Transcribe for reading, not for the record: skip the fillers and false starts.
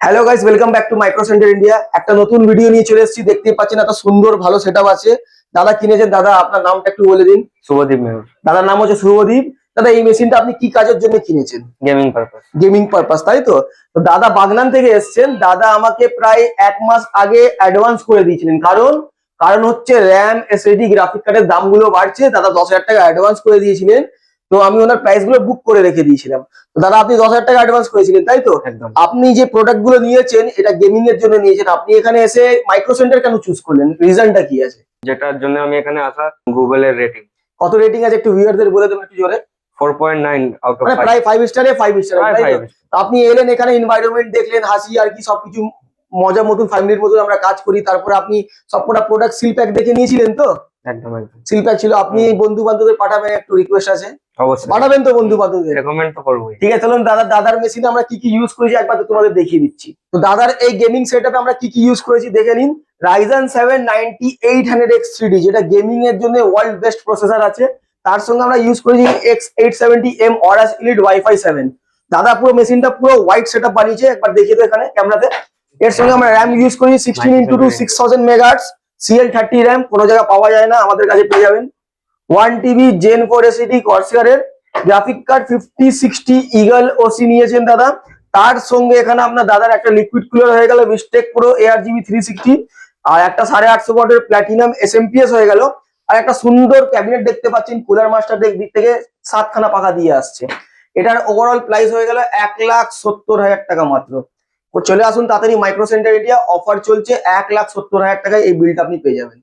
Hello guys, welcome back to micro centre India. একটা নতুন video নিয়ে চলে এসেছি। দেখতেই পাচ্ছেন একটা সুন্দর ভালো সেটআপ আছে। দাদা কিনেছেন, দাদা আপনার নামটা একটু বলে দিন। শুভদীপ মেহর। দাদার নাম হচ্ছে শুভদীপ। দাদা এই মেশিনটা আপনি কি কাজের জন্য কিনেছেন? Gaming purpose. গেমিং পারপাস, তাই তো? তো দাদা বাগনান থেকে এসেছেন। দাদা আমাকে প্রায় 1 মাস আগে অ্যাডভান্স করে দিয়েছিলেন। কারণ কারণ হচ্ছে র্যাম এসএসডি গ্রাফিক কার্ডের দামগুলো বাড়ছে। দাদা 10,000 টাকা অ্যাডভান্স করে দিয়েছিলেন। তো আমি ওনার প্রাইস গুলো বুক করে রেখে দিয়েছিলাম। তো দাদা আপনি 10,000 টাকা অ্যাডভান্স করেছিলেন, তাই তো? একদম। আপনি যে প্রোডাক্ট গুলো নিয়েছেন এটা গেমিং এর জন্য নিয়েছেন। আপনি এখানে এসে মাইক্রো সেন্টার কেন চুজ করলেন? রিজনটা কি আছে? যেটার জন্য আমি এখানে আসা, গুগলের রেটিং কত রেটিং আছে একটু ভিউয়ারদের বলে দেবেন একটু জোরে। 4.9 আউট অফ মানে 5। প্রায় 5 স্টারে 5 স্টার, প্রায় তাই তো? 5। তো আপনি এলেন এখানে, এনভায়রনমেন্ট দেখলেন, হাসি আর কি সবকিছু মজা মতন, ফ্যামিলির মতন আমরা কাজ করি। তারপরে আপনি সবকটা প্রোডাক্ট সিল প্যাক দেখে নিয়েছিলেন তো? একদম একদম। সিল প্যাক ছিল। আপনি বন্ধু বান্ধবদের পাঠাবেন, একটু রিকোয়েস্ট আছে, অবশ্যই পাঠাবেন তো বন্ধু বান্ধবদের? রেকমেন্ড তো করবোই। ঠিক আছে, চলুন দাদার মেশিনে আমরা কি কি ইউজ করেছি একবার তো তোমাদের দেখিয়ে দিচ্ছি। তো দাদার এই গেমিং সেটআপে আমরা কি কি ইউজ করেছি দেখে নিন। Ryzen 7 9800X 3D, যেটা গেমিং এর জন্য ওয়ার্ল্ড বেস্ট প্রসেসর আছে। তার সঙ্গে আমরা ইউজ করেছি X870M Aorus Elite Wi-Fi 7। দাদা পুরো মেশিনটা পুরো হোয়াইট সেটআপ বানিয়েছে, একবার দেখিয়ে দাও এখানে ক্যামেরাতে। এর সঙ্গে আমরা র্যাম ইউজ করেছি 16x2 6000 মেগাহার্টজ CL30 র্যাম। কোনো জায়গায় পাওয়া যায় না, আমাদের কাছে পেয়ে যাবেন। 1 TB Gen 4 SSD কর্সারের। গ্রাফিক কার্ড 5060 ইগল ওসি নিয়েছেন দাদা। তার সঙ্গে এখানে আপনার দাদার একটা লিকুইড কুলার হয়ে গেল বিস্টেক প্রো ARGB 360, আর একটা 850 ওয়াটের প্ল্যাটিনাম SMPS হয়ে গেল। আর একটা সুন্দর ক্যাবিনেট দেখতে পাচ্ছেন, কুলার মাস্টার দিক থেকে 7খানা পাখা দিয়ে আসছে। এটার ওভারঅল প্রাইস হয়ে গেল 1,70,000 টাকা মাত্র। তো চলে আসুন তাড়াতাড়ি মাইক্রো সেন্টার ইন্ডিয়া, অফার চলছে 1,70,000 টাকায় এই বিলটা আপনি পেয়ে যাবেন।